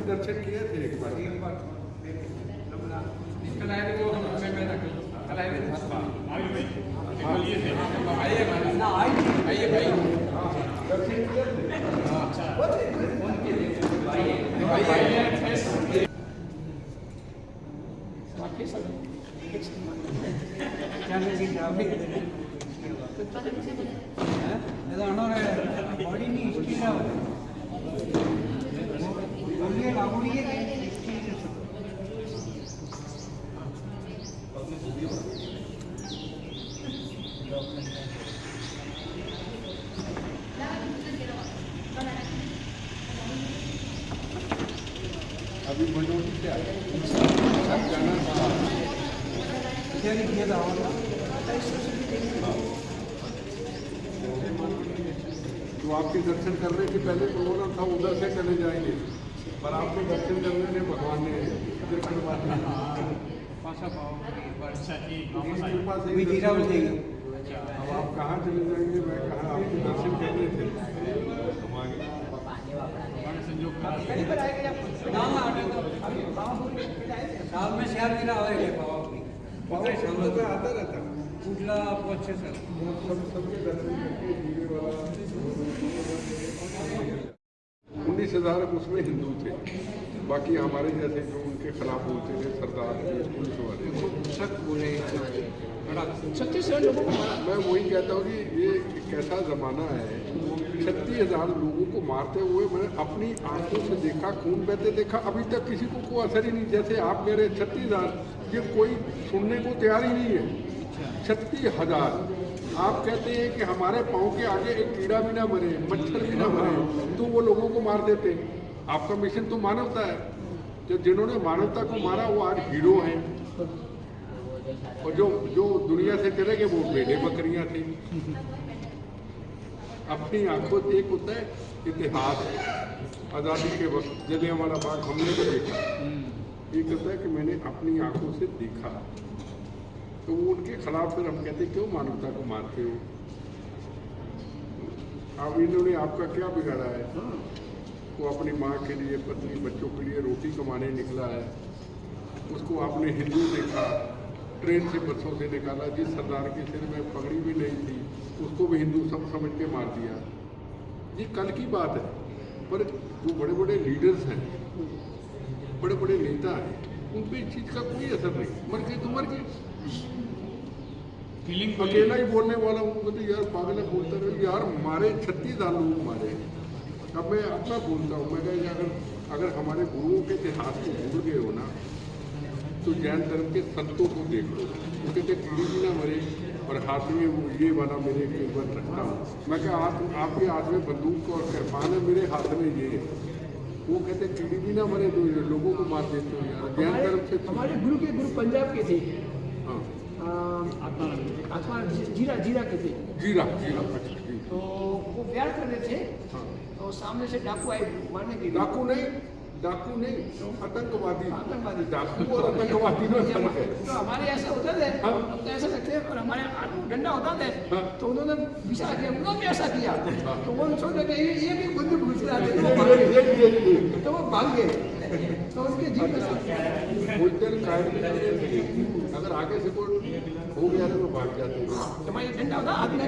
दर्शन किए थे एक बार। अभी मनोज क्या तो आपके दर्शन करने के पहले प्रोग्राम था उधर से चले जाएंगे, पर आपके दर्शन करने में भगवान ने अब आप कहाँ चले जाएंगे, मैं कहाँ आपके दर्शन करने थे। साल में शहर गिरा आता रहता सबके दर्शन करके 19,000 उसमें हिंदू थे, बाकी हमारे जैसे जो उनके खिलाफ बोलते थे सरदार पुलिस वाले शक बोले। मैं वही कहता हूँ कि ये कैसा ज़माना है, 36,000 लोगों को मारते हुए मैंने अपनी आंखों से देखा, खून बहते देखा, अभी तक किसी को कोई असर ही नहीं। जैसे आप कह रहे 36,000, ये कोई सुनने को तैयार ही नहीं है। 36,000 आप कहते हैं कि हमारे पाँव के आगे एक कीड़ा भी ना मरे, मच्छर भी ना मरे, तो वो लोगों को मार देते। आपका मिशन तो मानवता है, जो जिन्होंने मानवता को मारा वो आज हीरो हैं, और जो दुनिया से चले गए वो भेड़े बकरियां थी। अपनी आंखों से एक होता है इतिहास, आज़ादी के वक्त जलियांवाला बाग हमने भी देखा, एक होता है कि मैंने अपनी आंखों से देखा, तो वो उनके खिलाफ फिर हम कहते क्यों मानवता को मारते हो। अब इन्होंने आपका क्या बिगाड़ा है, वो अपनी माँ के लिए, पत्नी बच्चों के लिए रोटी कमाने निकला है, उसको आपने हिंदू देखा, ट्रेन से बसों से निकाला, जिस सरदार के सिर में पगड़ी भी नहीं थी उसको भी हिंदू सब समझ के मार दिया। ये कल की बात है, पर जो बड़े बड़े लीडर्स हैं, बड़े बड़े नेता हैं, उन पर इस चीज़ का कोई असर नहीं। मर गए तो मर गए, अकेला ही बोलने वाला हूँ तो यार पागल है, बोलता रहे यार, मारे 36,000 लोग मारे। अब मैं अपना बोलता हूँ, मैं कहा अगर हमारे गुरुओं के इतिहास को भूल गए हो ना, तो जैन धर्म के संतों को देख लो, वो कहते कीड़ी भी ना मरे, और हाथ में वो ये वाला मेरे ऊपर रखता हूँ। मैं क्या आपके हाथ में बंदूक और कृपान है, मेरे हाथ में ये, वो कहते कीड़ी भी ना मरे, तो लोगों को मार देते हो यार। जैन धर्म से हमारे गुरु पंजाब के थे, हाँ, आत्मा जीरा के थे, जीरा तो वो प्यार कर रहे थे। हाँ। तो सामने से डाकू आए मारने के लिए। डाकू नहीं, आतंकवादी। डाकू और आतंकवादी में फर्क है। तो हमारे ऐसा होता था, हम तो ऐसा लगते हैं, और हमारे हाथ में डंडा होता था, तो उन्होंने विचार किया, उन्होंने भी ऐसा किया, तो वो सोच रहे ये भी बंदूक घुस रहा है, तो वो भाग गए। तो उसके जीव अगर आगे से कोई हो गया तो वो भाग जाते हैं। हमारे डंडा होता हाथ में,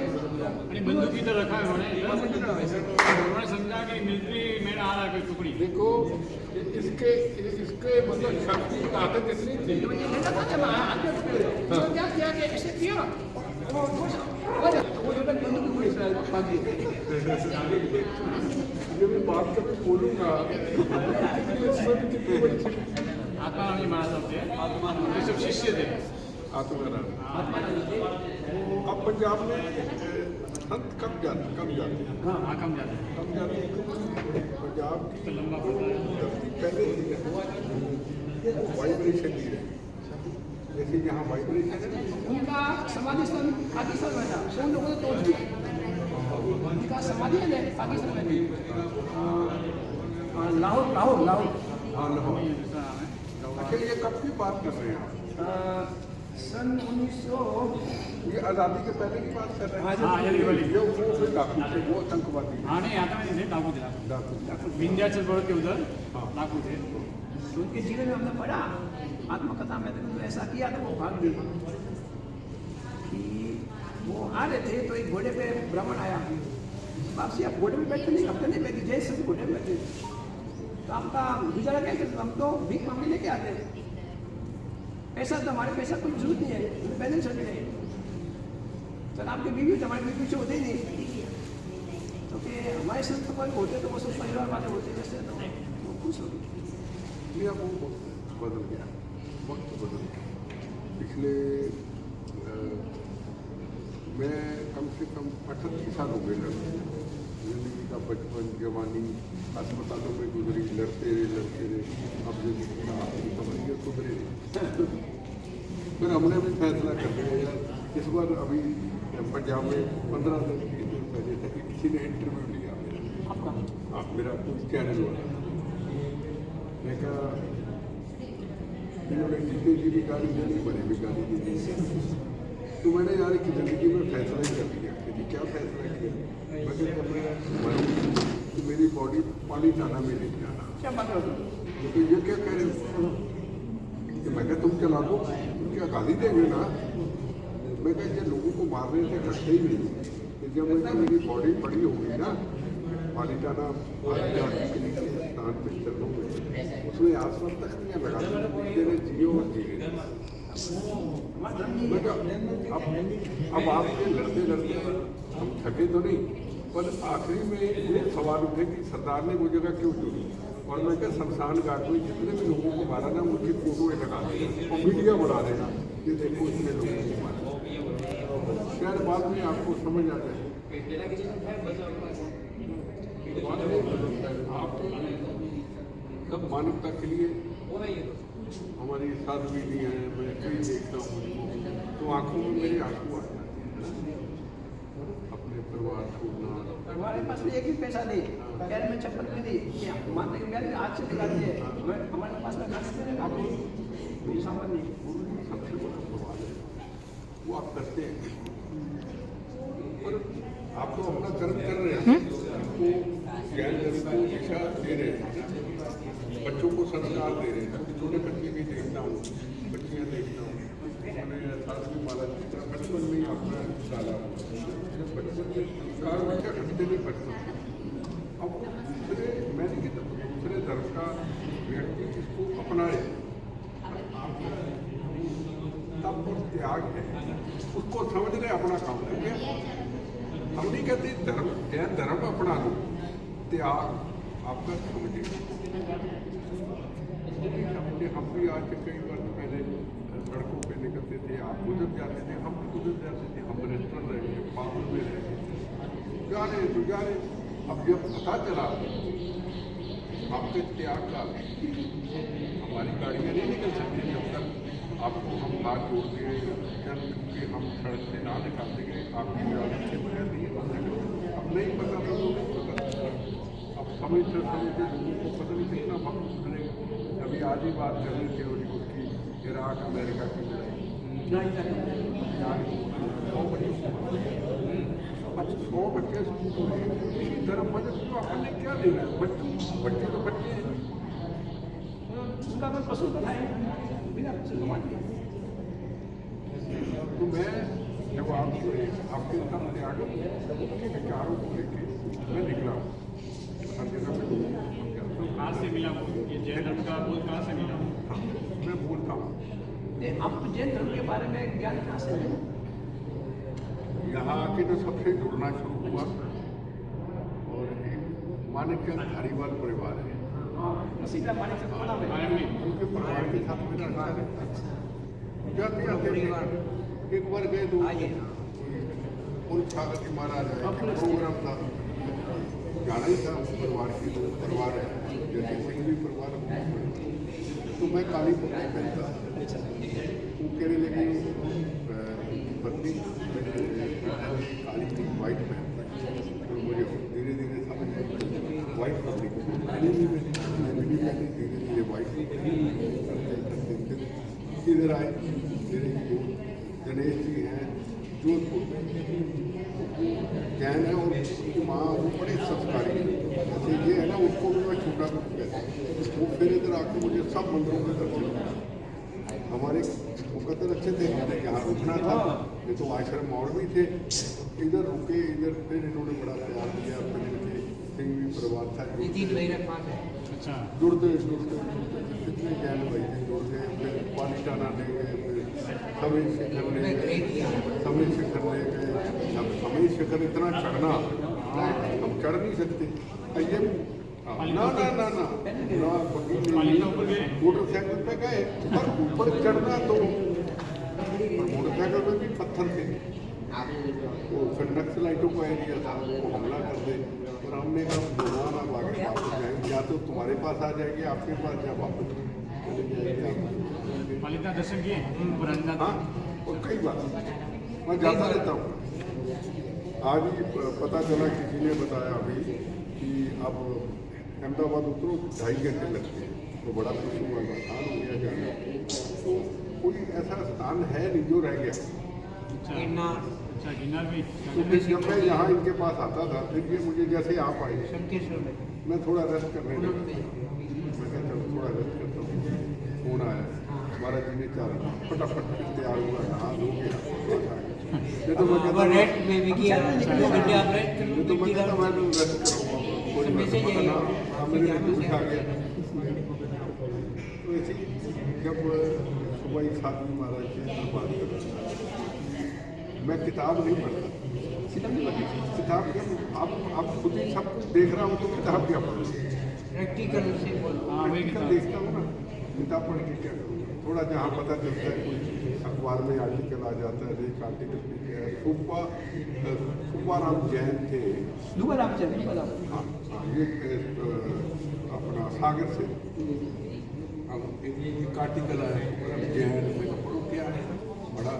बंदूक की तो रखा है उन्होंने समझा कि मिलिट्री में आ रहा है टुकड़ी। देखो इसके मतलब शक्ति ताकत इतनी थी, तो क्या किया कि ऐसे किया, वो जो बंदूक घुस रहा है भाग गए। ये मैं बात कभी बोलूँगा। आत्मा नहीं माना सकते, ये सब शिष्य थे। आत्माराम अब पंजाब में संत कम जाते हैं, हाँ कम जाते हैं। पंजाब की लंबा पहले थी वाइब्रेशन की है, जैसे यहाँ वाइब्रेशन है। उनका समाधि स्थल पाकिस्तान में था, उन लोगों ने तोड़ दिया। उनका समाधि है पाकिस्तान में, लाहौर। हाँ लाहौर। अच्छा, ये कब की बात कर रहे हैं? सन 1900 ये आज़ादी के पहले की बात कर रहे हैं। हाँ, आज़ादी वाली। ये वो फिर डाकू थे, वो आतंकवादी हाँ नहीं आता नहीं थे, डाकू थे डाकू। विंध्याचल पर्वत के उधर हाँ। डाकू थे। तो उनके जीवन में हमने पढ़ा आत्मकथा में तो ऐसा किया तो वो भाग गए कि वो आ रहे थे तो एक घोड़े पे ब्राह्मण आया, वापसी आप घोड़े में बैठे नहीं, हफ्ते नहीं बैठे, जैसे भी घोड़े में बैठे तो आपका गुजारा कैसे, हम तो भीख मांग लेके आते हैं, पैसा तो हमारे पैसा कोई जरूरत नहीं है, बैलेंस हो गए सर, आपके बीवी तो हमारे बीवी से होते ही नहीं, तो कि हमारे साथ तो कोई होते तो वो सब परिवार वाले होते जैसे तो वो खुश हो गए। ये अब वो बदल गया, वक्त बदल गया। पिछले मैं कम से कम 38 साल हो गए लड़ते, जिंदगी का बचपन जवानी अस्पतालों में गुजरी, लड़ते रहे, अब जिंदगी का आखिरी समझिए सुधरे। फिर हमने भी फैसला कर लिया यार, इस बार अभी पंजाब में 15 दिन पहले तक किसी ने इंटरव्यू लिया मेरा, आपका हाँ मेरा कोई चैनल वाला, मैं कहा इन्होंने जीते जी भी गाली देनी, बड़े भी गाली दी, तो मैंने यार की ज़िंदगी में फैसला ही कर लिया कि क्या फैसला किया, मैं जब मैं मरूँ तो मेरी बॉडी पानी जाना में लेके आना। क्या बात है, लेकिन ये क्या कह रहे हो कि मैं क्या तुम चला दो, क्या गाली देंगे ना, मैं क्या ये लोगों को मारने से करते ही नहीं, कि जब मैं मेरी बॉडी पड़ी होगी ना पानी जाना के नीचे स्नान पे चलूँ, उसमें आसपास तख्तियाँ लगा तेरे जियो और जिए। अब आपसे लड़ते लड़ते हम थके तो नहीं, पर आखिरी में ये सवाल उठे कि सरदार ने वो जगह क्यों चुनी, और मैं क्या शमशान घाट में जितने भी लोगों को मारा ना उनकी फोटोएं लगा देना और मीडिया बना देना कि देखो इतने लोगों को मारा, शायद बाद में आपको समझ आ जाए। आप सब मानवता के लिए हमारी साधवी भी हैं, मैं कहीं देखता हूँ तो आंखों में मेरे आंसू आ जाते हैं, अपने परिवार छोड़ना। हमारे पास भी एक भी पैसा नहीं, पैर में चप्पल भी नहीं, मानते हैं मेरे आज से दिलाती है, हमारे पास में कोई सामान नहीं। सबसे बड़ा सवाल है वो आप करते हैं, पर आप तो अपना कर्म कर रहे हैं, आपको ज्ञान को दिशा दे रहे हैं, बच्चों को संस्कार दे रहे हैं। छोटे बच्चे भी देखता हूँ, बच्चियाँ देखता हूँ, मैंने साथ में माला बचपन में ही अपना डाला, बचपन में संस्कार बच्चा घटते नहीं बचपन। अब दूसरे मैंने कि दूसरे धर्म का व्यक्ति इसको अपनाए, तब और त्याग है, उसको समझ रहे अपना काम करेंगे। हम नहीं कहते धर्म जैन धर्म अपना लो, त्याग आपका समझे। हम भी आज से कई वर्ष पहले सड़कों पे निकलते थे, आप गुजर जाते थे, हम भी गुजर जाते थे, हम रेस्टोरेंट रहे, पार्क में रहे, जा रहे तो जा रहे। अब जब पता चला आपके त्याग का, हमारी गाड़ियाँ नहीं निकल सकती जब तक आपको हम हाथ जोड़ के चल के हम सड़क से ना निकाल देंगे, आपकी इजाज़त के बगैर नहीं निकल सकते। अब नहीं पता था तो नहीं पता, अब समझते समझते लोगों को पता नहीं कितना वक्त गुजरेगा। अभी आज ही बात कर रहे थे हॉलीवुड की, इराक अमेरिका की लड़ाई, 100 बच्चे इसी तरह मदद को अपने क्या देना है, बच्चे तो बच्चे हैं, उनका कोई कसूर तो है बिना तो मैं जब आपके साथ त्याग के विचारों को लेके मैं निकला हर जगह पे कहाँ से मिला वो, ये जैन धर्म का बोध कहाँ से मिला? मैं बोलता हूँ आप तो जैन धर्म के बारे में ज्ञान कहाँ से मिला? यहाँ आके तो सबसे जुड़ना शुरू हुआ, और एक मानिकचंद धारीवाल परिवार है, सीधा पानी से बना हुआ है। उनके परिवार के साथ मेरा नाता है। जाते आते एक बार गए तो उन स्वागत जी महाराज प्रोग्राम था, जाना ही था उस परिवार के लोग, परिवार है जैसे सिंघवी परिवार, तो मैं काली पत्नी पहनता, वो कहने लगे पत्नी काली वाइट पहनता, तो मुझे धीरे धीरे समझ आई वाइट पत्नी मैंने भी पहनी, धीरे धीरे वाइट इधर आए मेरे गणेश जी हैं जोधपुर में, जैन है, और उनकी माँ वो बड़े संस्कारी हैं। जैसे ये है ना, उसको भी मैं छोटा गुरु कहता हूँ। वो फिर इधर आके मुझे सब मंदिरों के दर्शन किए। हमारे मुकद्दर अच्छे थे, मैंने यहाँ रुकना था, ये तो आश्रम और भी थे, इधर रुके, इधर फिर इन्होंने बड़ा प्यार दिया। फिर इनके सिंह परिवार था अच्छा जुड़ते कितने जैन भाई थे जुड़ गए। फिर पालीटाना ले गए, फिर समय शिखर ले गए, समय शिखर ले गए। अब समय शिखर इतना चढ़ना, हम चढ़ नहीं सकते। ये ना ना ना ना ना मोटरसाइकिल पे गए, पर ऊपर चढ़ना तो मोटरसाइकिल पे भी पत्थर थे। वो फिर नक्सलाइटों का एरिया था, वो हमला कर दे, और हमने कहा भगवान आप आगे वापस जाएंगे, या तो तुम्हारे पास आ जाएंगे, आपके पास या वापस चले जाएंगे। पालिता दर्शन किए? हाँ, और कई बार मैं जाता रहता हूँ। आज ही पता चला, किसी ने बताया अभी कि अब अहमदाबाद उतरो 2.5 घंटे लगते हैं, तो बड़ा खुश हुआ, आसान हो गया जाना। तो कोई ऐसा स्थान है नहीं जो रह गया। अच्छा गिरनार भी। तो फिर जब मैं यहाँ इनके पास आता था, फिर ये मुझे जैसे आप आए, मैं थोड़ा रेस्ट करने लगा। मैं कहता चलो थोड़ा रेस्ट करता हूँ। फोन आया, महाराज जी ने फटाफट तैयार हुआ, नहा धो गया। ये तो मैं कहता मैं रेस्ट करूँगा, कोई पता ना मेरे कुछ आ गया। तो ऐसे जब सुबह ही साधु महाराज से बात कर रहा था, मैं किताब नहीं पढ़ता। किताब क्या, आप खुद ही सब कुछ देख रहा हूँ, तो किताब क्या पढ़ूँ? प्रैक्टिकल देखता हूँ ना, किताब पढ़ के क्या करूँ? थोड़ा जहाँ पता चलता है, कोई अखबार में आर्टिकल आ जाता है, एक आर्टिकल लिखे है। सुब्बाराम जैन थे, हाँ, ये अपना सागर से। अब एक आर्टिकल आया, सुब्बाराम जैन, मैंने पढ़ो क्या है, बड़ा।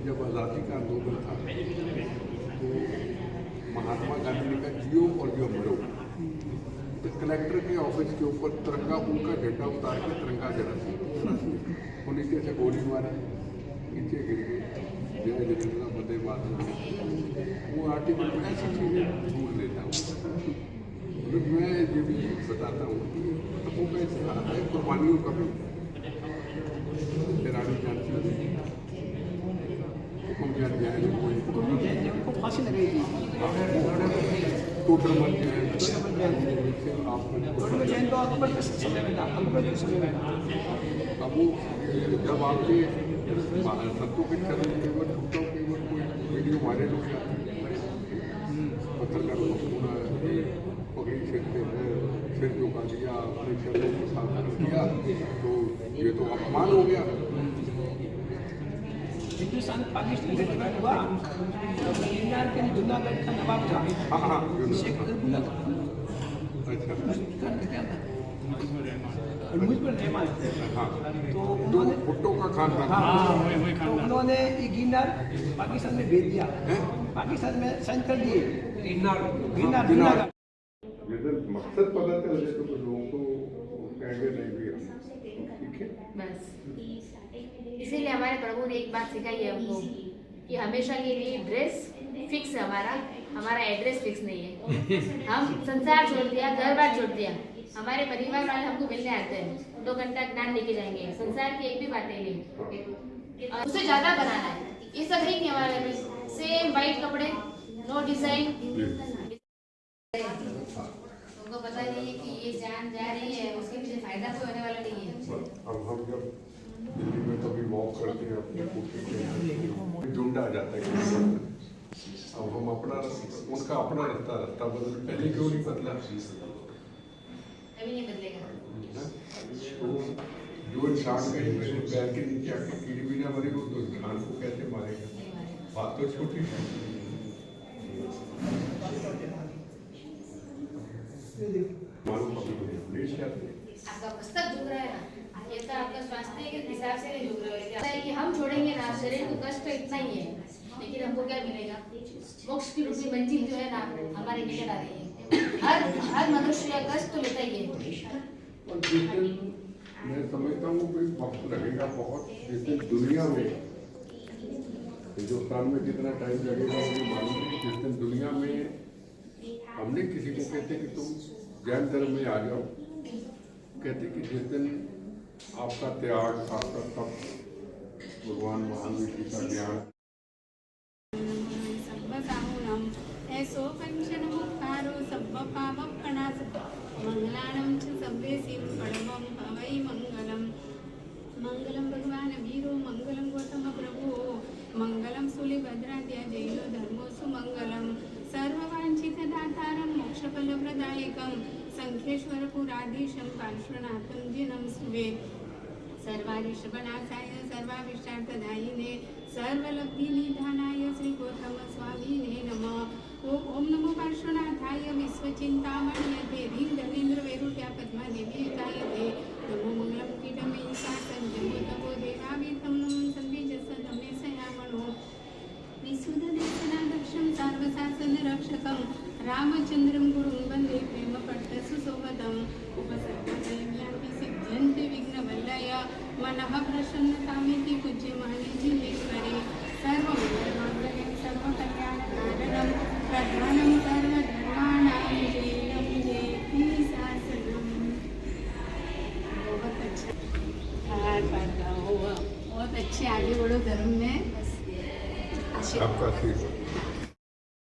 जब आज़ादी का आंदोलन था, तो महात्मा गांधी ने कहा जियो और जो मरो। तो कलेक्टर के ऑफिस के ऊपर तिरंगा, उनका झंडा उतार के तिरंगा जरा वो नीचे से गोली मारी, नीचे गिर गए, जय जगन्नाथ वंदे मातरम। वो आर्टिकल में ऐसी चीज़ें ढूंढ लेता हूँ। तो मैं ये भी बताता हूँ कि तो वो कैसे है कुर्बानियों का भी। रानी जानती फांसी लगाई थी। टोटल मर गए। जैन तो अकबर के समय में था, अकबर के समय में था। अब वो जब आपके संतों के चरण के ऊपर छूटों के ऊपर कोई वीडियो वायरल हो जाती है, पत्रकार को सुना पगड़ी छेड़ते हैं, सिर झुका दिया, अपने चरणों के साथ रख दिया, तो ये तो अपमान हो गया। हिंदुस्तान पाकिस्तान से डिवाइड हुआ, गिरनार के जूनागढ़ का नवाब था। हाँ, शेख अब्दुल्ला था। अच्छा, और मुझ पर रहमान। हाँ, तो तो उन्होंने भुट्टो का खानदान। तो उन्होंने ये गिरनार पाकिस्तान में भेज दिया, पाकिस्तान में साइन कर दिए गिरनार। यदि मकसद पता चल जाए तो लोगों को कहेंगे नहीं भी हम ठीक है। बस इसीलिए हमारे प्रभु ने एक बात सिखाई है हमको कि हमेशा के लिए ड्रेस फिक्स है, हमारा एड्रेस फिक्स नहीं है। हम संसार छोड़ दिया, घर बार छोड़ दिया, हमारे परिवार वाले हमको मिलने आते हैं, 2 घंटा ज्ञान लेके जाएंगे, संसार की एक भी बातें नहीं, और उससे ज्यादा बनाना है। ये सब है कि हमारे में सेम वाइट कपड़े, नो डिजाइन, उनको पता नहीं है कि ये जान जा रही है, उसके पीछे फायदा कोई होने वाला नहीं है। अब हम जब दिल्ली में कभी वॉक करते हैं अपनी कुर्सी पे, झुंड आ जाता है। अब हम उनका अपना रास्ता बदल, पहले क्यों नहीं बदला? अभी नहीं बदलेगा। तो जो इंसान कहीं मेरे पैर के नीचे आके कीड़ी भी ना मरेगा, तो इंसान को कैसे मारेगा? बात तो छोटी है। आपका मस्तक झुक रहा है ना, ये तो आपका स्वास्थ्य के हिसाब से नहीं झुक रहा है कि हम छोड़ेंगे ना, शरीर को कष्ट इतना ही है, लेकिन हमको क्या मिलेगा? मोक्ष की रूपी मंजिल जो है ना हमारे निकट आ रही है। हर मनुष्य कष्ट तो लेता ही है। और जिस दिन मैं समझता हूँ कि वक्त लगेगा बहुत, जिस दुनिया में हिंदुस्तान में कितना टाइम लगेगा मुझे मालूम नहीं। जिस दिन दुनिया में हमने किसी को कहते कि तुम जैन धर्म में आ जाओ, कहते कि जिस दिन आपका त्याग, आपका तप, भगवान महावीर जी का ज्ञान, ऐसो कंचन मुखारो सब्ब पावपणास मंगलानं च सब्बेसिं परमं भवै मंगलम। मंगलम भगवान वीरो मंगलम गौतम प्रभु मंगलम सूलिभद्राद्य जैनो धर्मो सुमंगलम। सर्ववांछित दातारं मोक्षफलप्रदायकं संखेश्वर पुराधीशं पार्श्वनाथं जिनं सुवे। सर्वारिषभनाथाय सर्वाभीष्टार्थदायिने सर्वलब्धिनिधानाय श्री गौतम स्वामिने नमः। ओम नमो पार्श्वनाथाय विश्वचिंतामणियते ह्रीं धनेन्द्र वैरूप्या पद्मादेवीयुतायते नमो मंगलम कीटमयीशासनं जम्बूतपो देवावीतं नमः संबीजसदमेशयामनो। विशुद्धदेशनादक्षं सार्वशासनरक्षकं रामचन्द्रं गुरुं वन्दे प्रेमपट्टसुशोभतम्। उपसर्गदैव्यान्ति सिद्ध्यन्ति विघ्नवल्लय मनः प्रसन्नतामिति पूज्यमाने जिनेश्वरे। सर्वमङ्गलमाङ्गल्ये सर्वकल्याणकारणं प्रधानं सर्वधर्माणां जयं जयति शासनम्। बहुत अच्छा, बहुत अच्छे आगे बढ़ो धर्म में। आपका आशीर्वाद।